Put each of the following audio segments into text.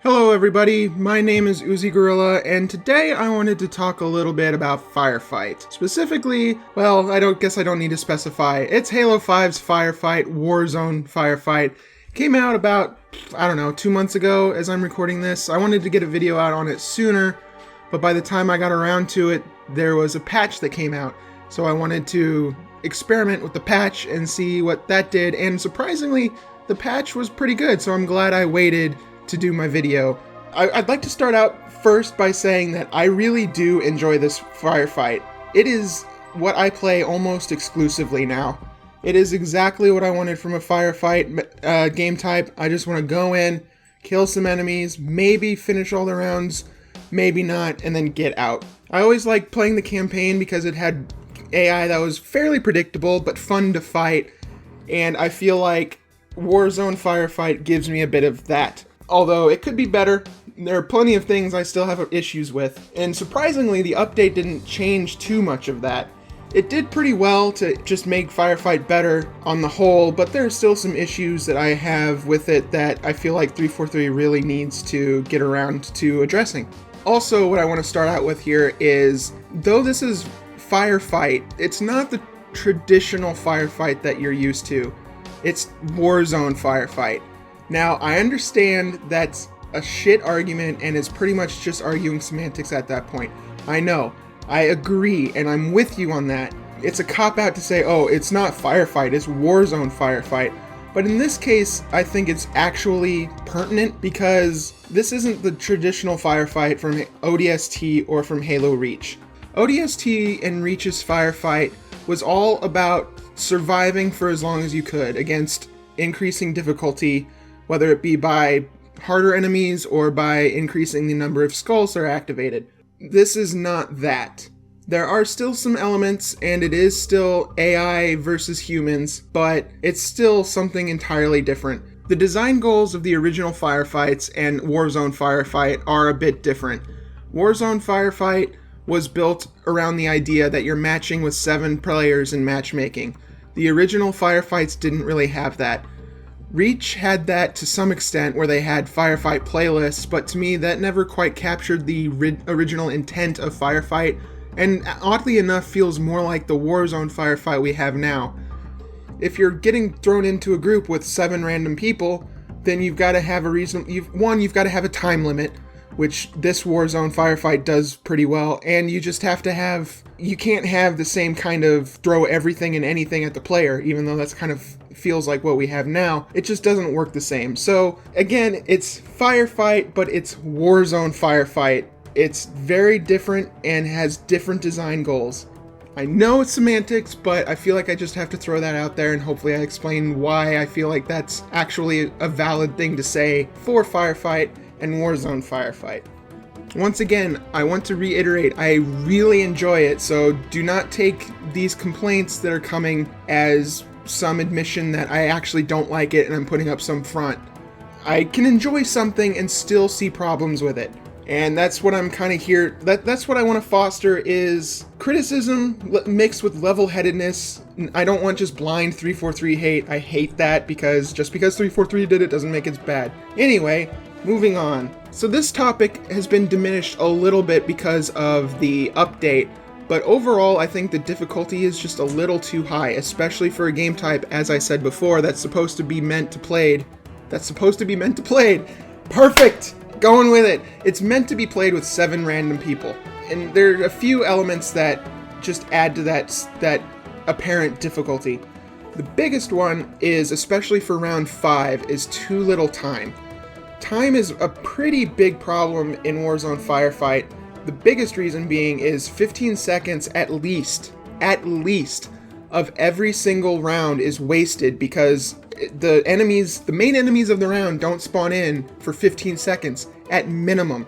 Hello everybody, my name is Uzi Gorilla, and today I wanted to talk a little bit about Firefight. Specifically, well, I don't need to specify. It's Halo 5's Firefight, Warzone Firefight. Came out about, 2 months ago as I'm recording this. I wanted to get a video out on it sooner, but by the time I got around to it, there was a patch that came out. So I wanted to experiment with the patch and see what that did, and surprisingly, the patch was pretty good, so I'm glad I waited to do my video. I'd like to start out first by saying that I really do enjoy this firefight. It is what I play almost exclusively now. It is exactly what I wanted from a firefight game type. I just want to go in, kill some enemies, maybe finish all the rounds, maybe not, and then get out. I always liked playing the campaign because it had AI that was fairly predictable but fun to fight, and I feel like Warzone Firefight gives me a bit of that. Although it could be better, there are plenty of things I still have issues with, and surprisingly the update didn't change too much of that. It did pretty well to just make Firefight better on the whole, but there are still some issues that I have with it that I feel like 343 really needs to get around to addressing. Also, what I want to start out with here is, though this is Firefight, it's not the traditional Firefight that you're used to. It's Warzone Firefight. Now, I understand that's a shit argument and it's pretty much just arguing semantics at that point. I know. I agree, and I'm with you on that. It's a cop-out to say, oh, it's not Firefight, it's Warzone Firefight. But in this case, I think it's actually pertinent because this isn't the traditional Firefight from ODST or from Halo Reach. ODST and Reach's Firefight was all about surviving for as long as you could against increasing difficulty, whether it be by harder enemies or by increasing the number of skulls that are activated. This is not that. There are still some elements, and it is still AI versus humans, but it's still something entirely different. The design goals of the original Firefights and Warzone Firefight are a bit different. Warzone Firefight was built around the idea that you're matching with 7 players in matchmaking. The original Firefights didn't really have that. Reach had that to some extent where they had Firefight playlists, but to me that never quite captured the original intent of Firefight, and oddly enough feels more like the Warzone Firefight we have now. If you're getting thrown into a group with 7 random people, then you've got to have a reason. You've got to have a time limit, which this Warzone Firefight does pretty well, and you just have to have. You can't have the same kind of throw everything and anything at the player, even though that's kind of feels like what we have now. It just doesn't work the same. So again, it's Firefight, but it's Warzone Firefight. It's very different and has different design goals. I know it's semantics, but I feel like I just have to throw that out there, and hopefully I explain why I feel like that's actually a valid thing to say for Firefight and Warzone Firefight. Once again, I want to reiterate, I really enjoy it, so do not take these complaints that are coming as some admission that I actually don't like it and I'm putting up some front. I can enjoy something and still see problems with it. And that's what I'm kind of here, that's what I want to foster, is criticism mixed with level-headedness. I don't want just blind 343 hate. I hate that because just because 343 did it doesn't make it bad. Anyway, moving on. So this topic has been diminished a little bit because of the update, but overall I think the difficulty is just a little too high, especially for a game type, as I said before, that's supposed to be meant to played. Perfect! Going with it. It's meant to be played with 7 random people. And there are a few elements that just add to that apparent difficulty. The biggest one is, especially for round 5, is too little time. Time is a pretty big problem in Warzone Firefight. The biggest reason being is 15 seconds at least, of every single round is wasted because the main enemies of the round don't spawn in for 15 seconds at minimum.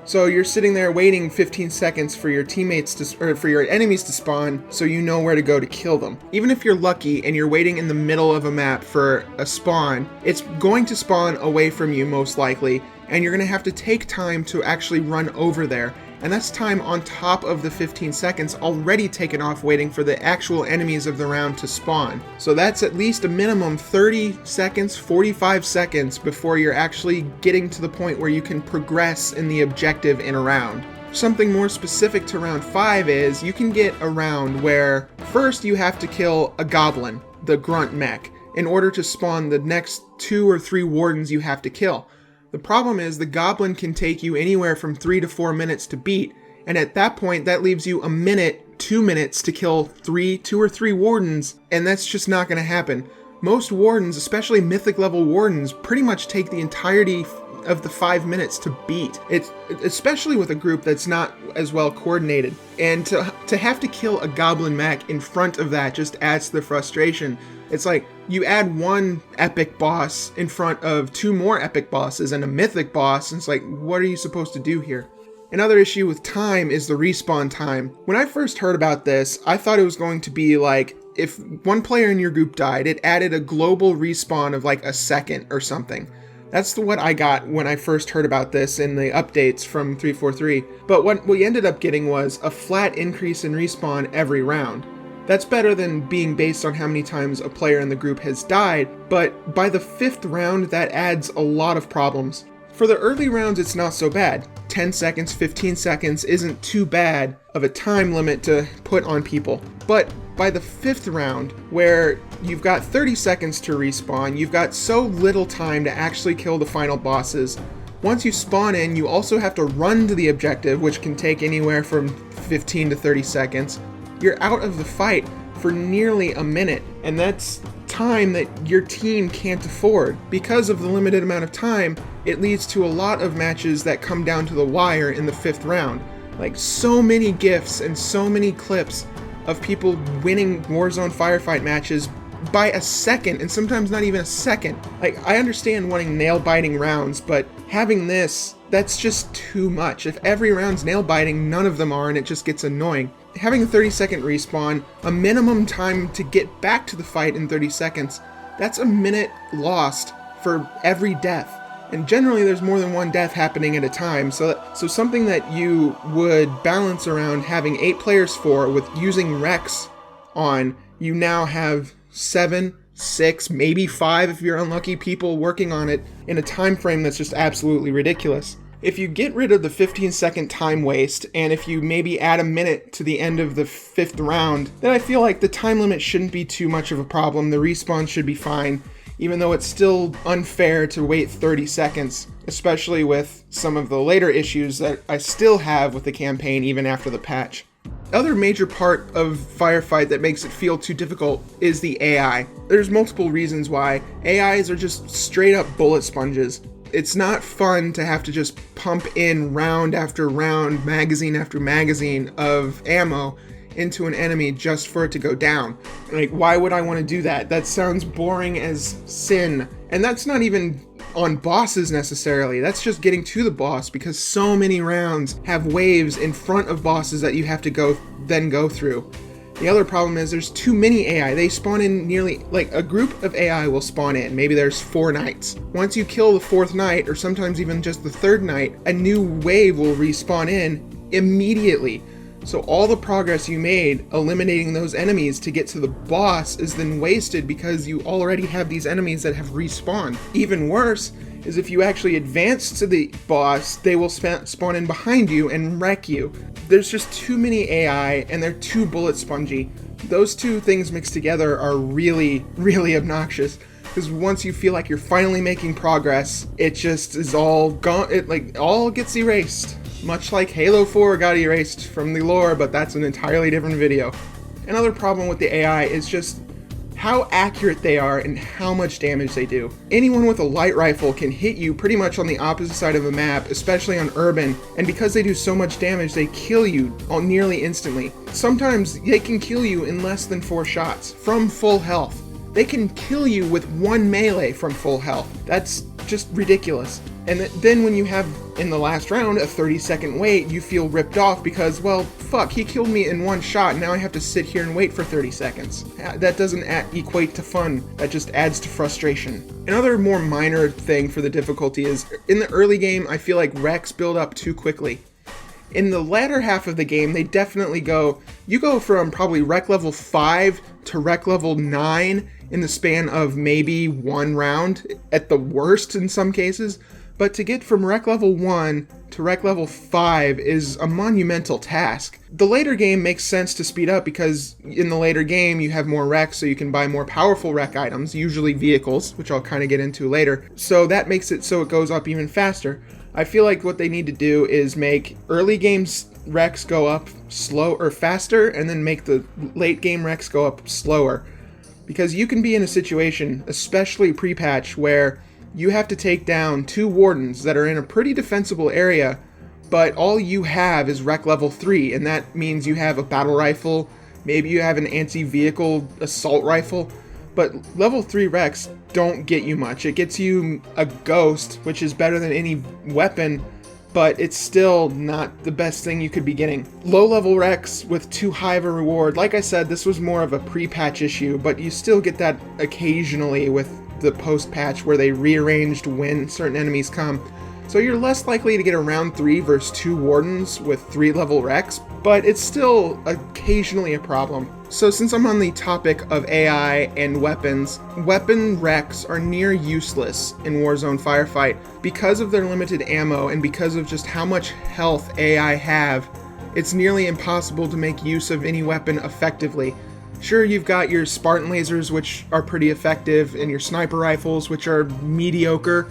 So you're sitting there waiting 15 seconds for your for your enemies to spawn so you know where to go to kill them. Even if you're lucky and you're waiting in the middle of a map for a spawn, it's going to spawn away from you most likely, and you're gonna have to take time to actually run over there. And that's time on top of the 15 seconds already taken off waiting for the actual enemies of the round to spawn. So that's at least a minimum 30 seconds, 45 seconds before you're actually getting to the point where you can progress in the objective in a round. Something more specific to round 5 is you can get a round where first you have to kill a goblin, the grunt mech, in order to spawn the next 2 or 3 wardens you have to kill. The problem is the goblin can take you anywhere from 3 to 4 minutes to beat, and at that point that leaves you a minute, 2 minutes to kill 2 or 3 wardens, and that's just not going to happen. Most wardens, especially mythic level wardens, pretty much take the entirety of the 5 minutes to beat. It's especially with a group that's not as well coordinated, and to have to kill a goblin mech in front of that just adds to the frustration. It's like you add one epic boss in front of 2 more epic bosses and a mythic boss, and it's like, what are you supposed to do here? Another issue with time is the respawn time. When I first heard about this, I thought it was going to be like, if one player in your group died, it added a global respawn of like a second or something. That's what I got when I first heard about this in the updates from 343. But what we ended up getting was a flat increase in respawn every round. That's better than being based on how many times a player in the group has died, but by the 5th round that adds a lot of problems. For the early rounds it's not so bad. 10 seconds, 15 seconds isn't too bad of a time limit to put on people. But by the 5th round, where you've got 30 seconds to respawn, you've got so little time to actually kill the final bosses. Once you spawn in, you also have to run to the objective, which can take anywhere from 15 to 30 seconds. You're out of the fight for nearly a minute, and that's time that your team can't afford. Because of the limited amount of time, it leads to a lot of matches that come down to the wire in the 5th round. Like, so many GIFs and so many clips of people winning Warzone Firefight matches by a second, and sometimes not even a second. Like, I understand wanting nail-biting rounds, but having this, that's just too much. If every round's nail-biting, none of them are, and it just gets annoying. Having a 30-second respawn, a minimum time to get back to the fight in 30 seconds, that's a minute lost for every death. And generally there's more than one death happening at a time, so something that you would balance around having 8 players for with using Rex on, you now have 7, 6, maybe 5 if you're unlucky people working on it in a time frame that's just absolutely ridiculous. If you get rid of the 15-second time waste, and if you maybe add a minute to the end of the 5th round, then I feel like the time limit shouldn't be too much of a problem. The respawn should be fine, even though it's still unfair to wait 30 seconds, especially with some of the later issues that I still have with the campaign even after the patch. The other major part of Firefight that makes it feel too difficult is the AI. There's multiple reasons why. AIs are just straight up bullet sponges. It's not fun to have to just pump in round after round, magazine after magazine of ammo into an enemy just for it to go down. Like, why would I want to do that? That sounds boring as sin. And that's not even on bosses necessarily. That's just getting to the boss, because so many rounds have waves in front of bosses that you have to go through. The other problem is there's too many AI. They spawn in nearly, like, a group of AI will spawn in. Maybe there's 4 knights. Once you kill the 4th knight, or sometimes even just the 3rd knight, a new wave will respawn in immediately. So all the progress you made eliminating those enemies to get to the boss is then wasted because you already have these enemies that have respawned. Even worse is if you actually advance to the boss, they will spawn in behind you and wreck you. There's just too many AI, and they're too bullet spongy. Those two things mixed together are really, really obnoxious, because once you feel like you're finally making progress, it just is all gone. It like all gets erased. Much like Halo 4 got erased from the lore, but that's an entirely different video. Another problem with the AI is just how accurate they are and how much damage they do. Anyone with a light rifle can hit you pretty much on the opposite side of a map, especially on urban, and because they do so much damage, they kill you nearly instantly. Sometimes they can kill you in less than 4 shots from full health. They can kill you with 1 melee from full health. That's just ridiculous. And then when you have, in the last round, a 30-second wait, you feel ripped off because, well, fuck, he killed me in one shot, and now I have to sit here and wait for 30 seconds. That doesn't equate to fun, that just adds to frustration. Another more minor thing for the difficulty is, in the early game, I feel like wrecks build up too quickly. In the latter half of the game, they definitely you go from probably wreck level 5 to wreck level 9 in the span of maybe one round, at the worst in some cases. But to get from wreck level 1 to wreck level 5 is a monumental task. The later game makes sense to speed up because in the later game you have more wrecks, so you can buy more powerful wreck items, usually vehicles, which I'll kind of get into later. So that makes it so it goes up even faster. I feel like what they need to do is make early games wrecks go up slow or faster, and then make the late game wrecks go up slower. Because you can be in a situation, especially pre-patch, where you have to take down 2 wardens that are in a pretty defensible area, but all you have is wreck level 3, and that means you have a battle rifle, maybe you have an anti-vehicle assault rifle, but level 3 wrecks don't get you much. It gets you a ghost, which is better than any weapon, but it's still not the best thing you could be getting. Low level wrecks with too high of a reward, like I said, this was more of a pre-patch issue, but you still get that occasionally with the post-patch where they rearranged when certain enemies come. So you're less likely to get a round 3 versus 2 wardens with 3 level wrecks, but it's still occasionally a problem. So since I'm on the topic of AI and weapons, weapon wrecks are near useless in Warzone Firefight. Because of their limited ammo and because of just how much health AI have, it's nearly impossible to make use of any weapon effectively. Sure, you've got your Spartan lasers, which are pretty effective, and your sniper rifles, which are mediocre,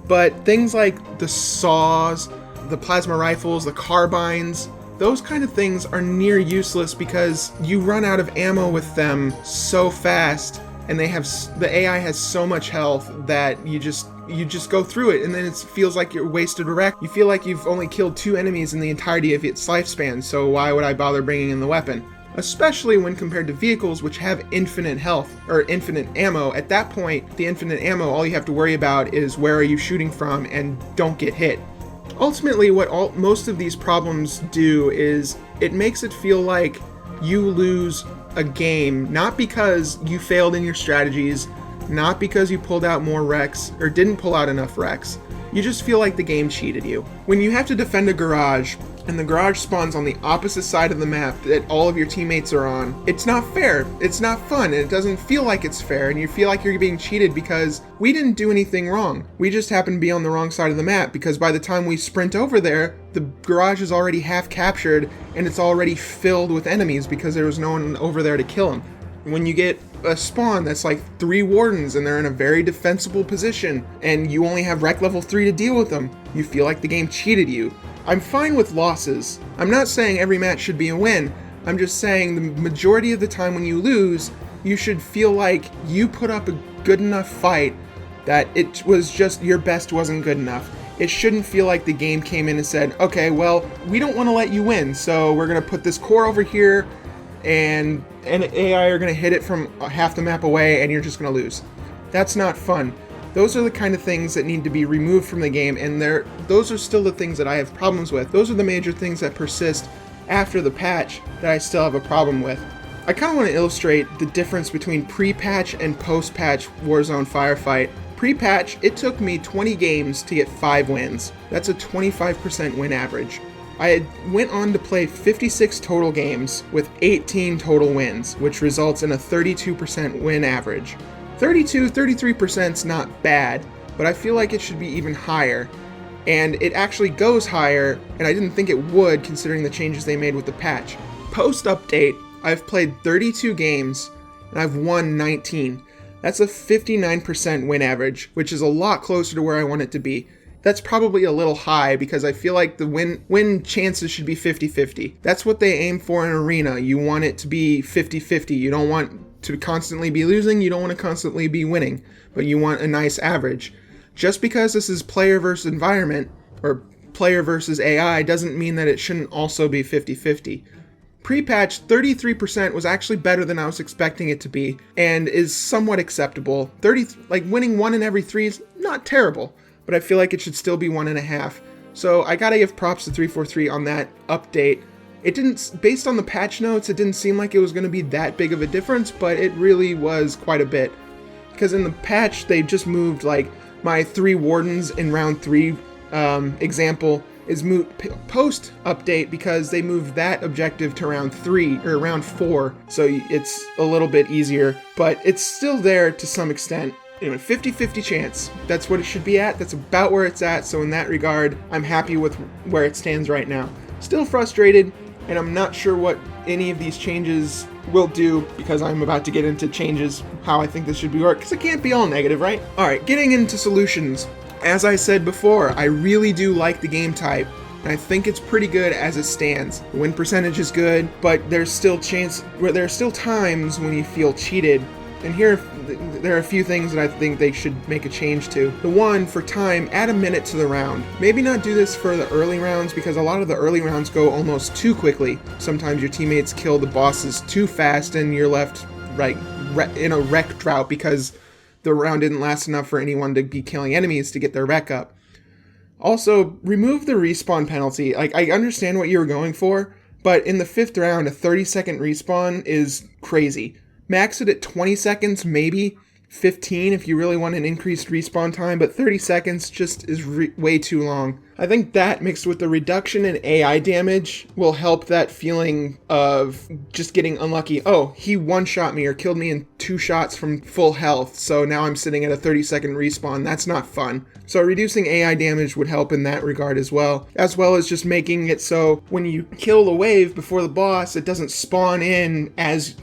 but things like the saws, the plasma rifles, the carbines, those kind of things are near useless because you run out of ammo with them so fast, and the AI has so much health that you just go through it, and then it feels like you're wasted a wreck. You feel like you've only killed 2 enemies in the entirety of its lifespan, so why would I bother bringing in the weapon? Especially when compared to vehicles which have infinite health, or infinite ammo. At that point, the infinite ammo, all you have to worry about is where are you shooting from and don't get hit. Ultimately, what most of these problems do is it makes it feel like you lose a game, not because you failed in your strategies, not because you pulled out more wrecks, or didn't pull out enough wrecks. You just feel like the game cheated you. When you have to defend a garage, and the garage spawns on the opposite side of the map that all of your teammates are on, it's not fair, it's not fun, and it doesn't feel like it's fair, and you feel like you're being cheated because we didn't do anything wrong. We just happen to be on the wrong side of the map, because by the time we sprint over there, the garage is already half captured, and it's already filled with enemies because there was no one over there to kill them. When you get a spawn that's like 3 wardens and they're in a very defensible position, and you only have wreck level 3 to deal with them, you feel like the game cheated you. I'm fine with losses. I'm not saying every match should be a win. I'm just saying the majority of the time when you lose, you should feel like you put up a good enough fight that it was just your best wasn't good enough. It shouldn't feel like the game came in and said, okay, well, we don't want to let you win, so we're going to put this core over here, and AI are going to hit it from half the map away, and you're just going to lose. That's not fun. Those are the kind of things that need to be removed from the game, and those are still the things that I have problems with. Those are the major things that persist after the patch that I still have a problem with. I kind of want to illustrate the difference between pre-patch and post-patch Warzone Firefight. Pre-patch, it took me 20 games to get 5 wins. That's a 25% win average. I went on to play 56 total games with 18 total wins, which results in a 32% win average. 33% is not bad, but I feel like it should be even higher. And it actually goes higher, and I didn't think it would considering the changes they made with the patch. Post-update, I've played 32 games, and I've won 19. That's a 59% win average, which is a lot closer to where I want it to be. That's probably a little high because I feel like the win chances should be 50-50. That's what they aim for in Arena. You want it to be 50-50. You don't want to constantly be losing, you don't want to constantly be winning, but you want a nice average. Just because this is player versus environment, or player versus AI, doesn't mean that it shouldn't also be 50-50. Pre-patch, 33% was actually better than I was expecting it to be, and is somewhat acceptable. Winning 1 in every 3 is not terrible. but I feel like it should still be 1.5. So I gotta give props to 343 on that update. It didn't, based on the patch notes, it didn't seem like it was going to be that big of a difference, but it really was quite a bit. Because in the patch, they just moved, like, my 3 wardens in round 3 example is moot post update because they moved that objective to round 3 or round 4, so it's a little bit easier, but it's still there to some extent. Anyway, 50-50 chance. That's what it should be at. That's about where it's at, so in that regard, I'm happy with where it stands right now. Still frustrated, and I'm not sure what any of these changes will do because I'm about to get into changes, how I think this should be worked, because it can't be all negative, right? Alright, getting into solutions. As I said before, I really do like the game type, and I think it's pretty good as it stands. The win percentage is good, but there's still times when you feel cheated. And here, there are a few things that I think they should make a change to. The one, for time, add a minute to the round. Maybe not do this for the early rounds, because a lot of the early rounds go almost too quickly. Sometimes your teammates kill the bosses too fast, and you're left in a wreck drought because the round didn't last enough for anyone to be killing enemies to get their wreck up. Also, remove the respawn penalty. Like, I understand what you were going for, but in the 5th round, a 30-second respawn is crazy. Max it at 20 seconds, maybe 15 if you really want an increased respawn time, but 30 seconds just is way too long. I think that mixed with the reduction in AI damage will help that feeling of just getting unlucky. Oh, he one-shot me or killed me in 2 shots from full health, so now I'm sitting at a 30-second respawn. That's not fun. So reducing AI damage would help in that regard as well as just making it so when you kill a wave before the boss, it doesn't spawn in as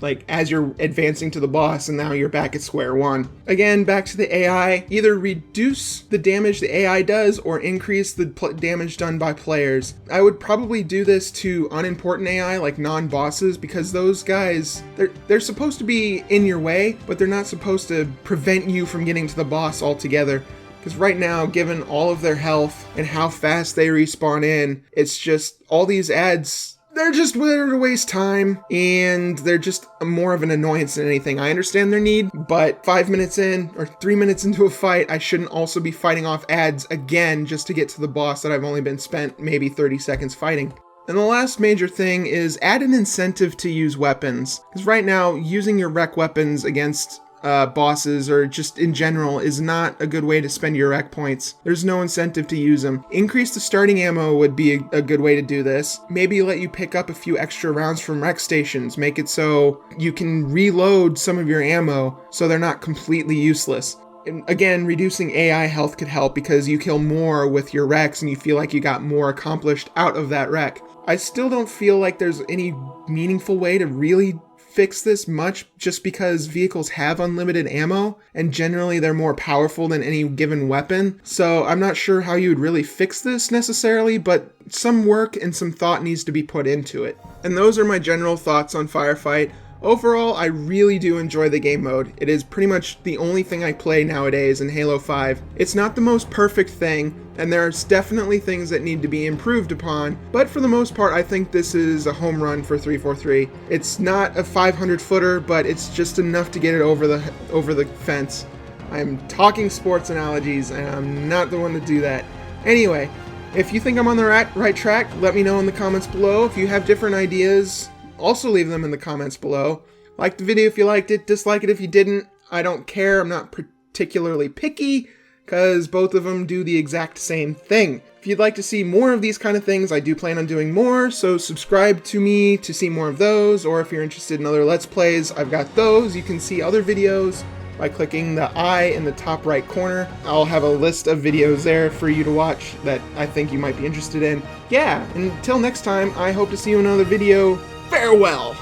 you're advancing to the boss and now you're back at square one. Again, back to the AI, either reduce the damage the AI does or increase the damage done by players. I would probably do this to unimportant AI like non-bosses because those guys, they're supposed to be in your way, but they're not supposed to prevent you from getting to the boss altogether. Because right now, given all of their health and how fast they respawn in, it's just all these ads, they're just there to waste time, and they're just more of an annoyance than anything. I understand their need, but 5 minutes in or 3 minutes into a fight, I shouldn't also be fighting off ads again just to get to the boss that I've only been spent maybe 30 seconds fighting. And the last major thing is add an incentive to use weapons. Because right now, using your rec weapons against bosses or just in general is not a good way to spend your rec points. There's no incentive to use them. Increase the starting ammo would be a good way to do this. Maybe let you pick up a few extra rounds from rec stations. Make it so you can reload some of your ammo so they're not completely useless. And again, reducing AI health could help because you kill more with your recs and you feel like you got more accomplished out of that rec. I still don't feel like there's any meaningful way to really fix this much just because vehicles have unlimited ammo and generally they're more powerful than any given weapon. So I'm not sure how you would really fix this necessarily, but some work and some thought needs to be put into it. And those are my general thoughts on Firefight. Overall, I really do enjoy the game mode. It is pretty much the only thing I play nowadays in Halo 5. It's not the most perfect thing, and there's definitely things that need to be improved upon, but for the most part, I think this is a home run for 343. It's not a 500-footer, but it's just enough to get it over the fence. I'm talking sports analogies, and I'm not the one to do that. Anyway, if you think I'm on the right track, let me know in the comments below. If you have different ideas, also leave them in the comments below. Like the video if you liked it, dislike it if you didn't. I don't care, I'm not particularly picky, because both of them do the exact same thing. If you'd like to see more of these kind of things, I do plan on doing more, so subscribe to me to see more of those, or if you're interested in other Let's Plays, I've got those. You can see other videos by clicking the I in the top right corner. I'll have a list of videos there for you to watch that I think you might be interested in. Yeah, until next time, I hope to see you in another video. Farewell!